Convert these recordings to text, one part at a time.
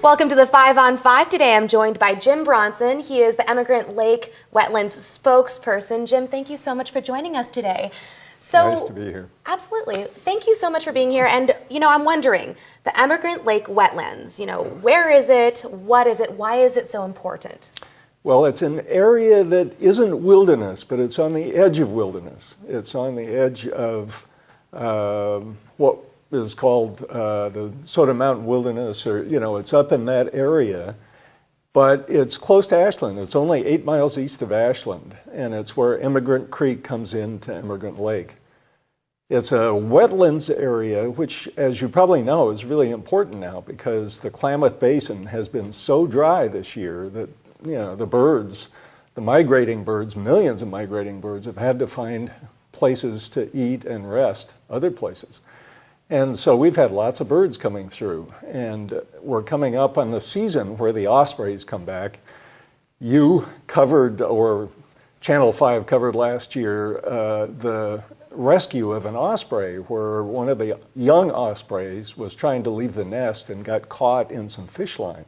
Welcome to the 5 on 5. Today I'm joined by Jim Bronson. He is the Emigrant Lake Wetlands spokesperson. Jim, thank you so much for joining us today. Nice to be here. Absolutely. Thank you so much for being here. And, I'm wondering, the Emigrant Lake Wetlands, where is it? What is it? Why is it so important? Well, it's an area that isn't wilderness, but it's on the edge of wilderness. It's on the edge of what is called the Soda Mountain Wilderness, or, it's up in that area. But it's close to Ashland. It's only 8 miles east of Ashland, and it's where Emigrant Creek comes into Emigrant Lake. It's a wetlands area, which, as you probably know, is really important now because the Klamath Basin has been so dry this year that, the birds, the migrating birds, millions of migrating birds have had to find places to eat and rest, other places. And so we've had lots of birds coming through, and we're coming up on the season where the ospreys come back. You covered, or Channel 5 covered last year, the rescue of an osprey where one of the young ospreys was trying to leave the nest and got caught in some fish line.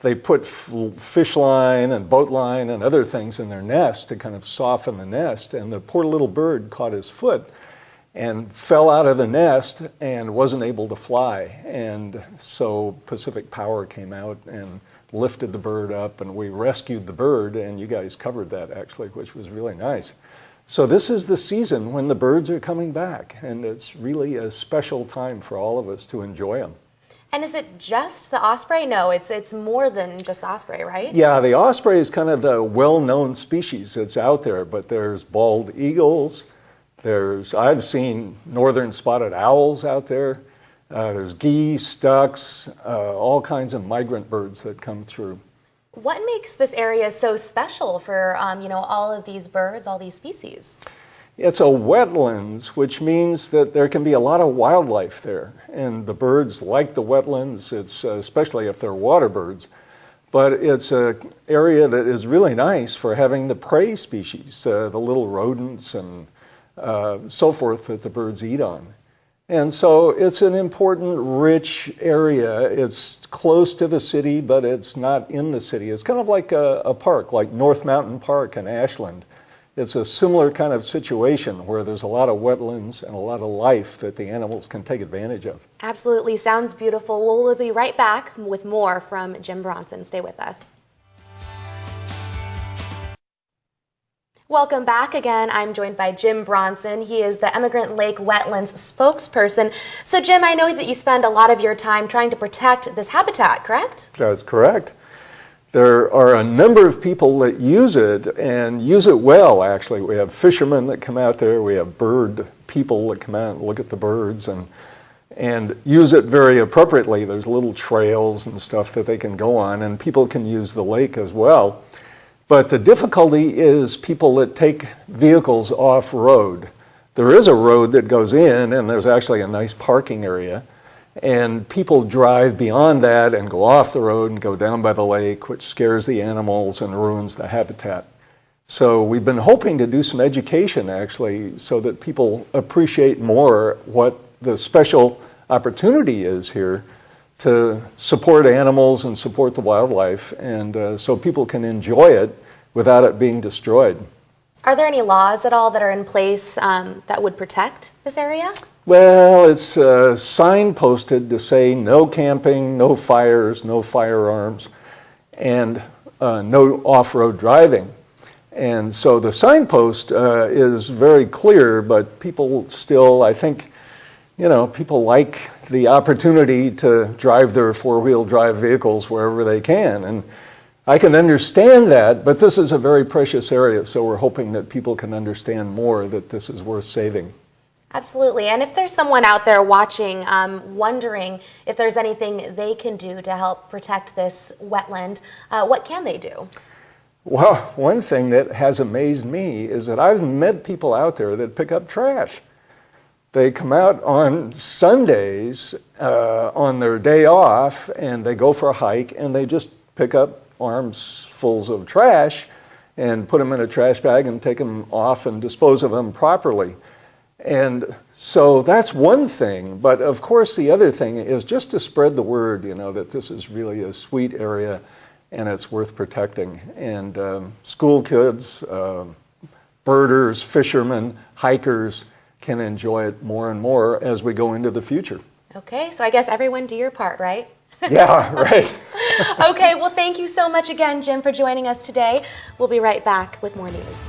They put fish line and boat line and other things in their nest to kind of soften the nest, and the poor little bird caught his foot and fell out of the nest and wasn't able to fly. And so Pacific Power came out and lifted the bird up, and we rescued the bird, and you guys covered that actually, which was really nice. So this is the season when the birds are coming back, and it's really a special time for all of us to enjoy them. And is it just the osprey? No, it's more than just the osprey, right? Yeah, the osprey is kind of the well-known species that's out there, but there's bald eagles, I've seen northern spotted owls out there, there's geese, ducks, all kinds of migrant birds that come through. What makes this area so special for, all of these birds, all these species? It's a wetlands, which means that there can be a lot of wildlife there. And the birds like the wetlands, especially if they're water birds. But it's an area that is really nice for having the prey species, the little rodents and so forth that the birds eat on. And so it's an important, rich area. It's close to the city, but it's not in the city. It's kind of like a park, like North Mountain Park in Ashland. It's a similar kind of situation where there's a lot of wetlands and a lot of life that the animals can take advantage of. Absolutely. Sounds beautiful. We'll be right back with more from Jim Bronson. Stay with us. Welcome back again. I'm joined by Jim Bronson. He is the Emigrant Lake Wetlands spokesperson. So Jim, I know that you spend a lot of your time trying to protect this habitat, correct? That's correct. There are a number of people that use it, and use it well, actually. We have fishermen that come out there. We have bird people that come out and look at the birds and use it very appropriately. There's little trails and stuff that they can go on, and people can use the lake as well. But the difficulty is people that take vehicles off-road. There is a road that goes in, and there's actually a nice parking area. And people drive beyond that and go off the road and go down by the lake, which scares the animals and ruins the habitat. So we've been hoping to do some education, actually, so that people appreciate more what the special opportunity is here to support animals and support the wildlife, and so people can enjoy it without it being destroyed. Are there any laws at all that are in place that would protect this area? Well, it's signposted to say no camping, no fires, no firearms, and no off-road driving. And so the signpost is very clear, but people still, I think, people like the opportunity to drive their four-wheel drive vehicles wherever they can. And I can understand that, but this is a very precious area, so we're hoping that people can understand more that this is worth saving. Absolutely. And if there's someone out there watching, wondering if there's anything they can do to help protect this wetland, what can they do? Well, one thing that has amazed me is that I've met people out there that pick up trash. They come out on Sundays on their day off, and they go for a hike, and they just pick up armsfuls of trash and put them in a trash bag and take them off and dispose of them properly. And so that's one thing, but of course the other thing is just to spread the word, you know, that this is really a sweet area and it's worth protecting. And school kids, birders, fishermen, hikers can enjoy it more and more as we go into the future. Okay, so I guess everyone do your part, right? Yeah, right. Okay, well, thank you so much again, Jim, for joining us today. We'll be right back with more news.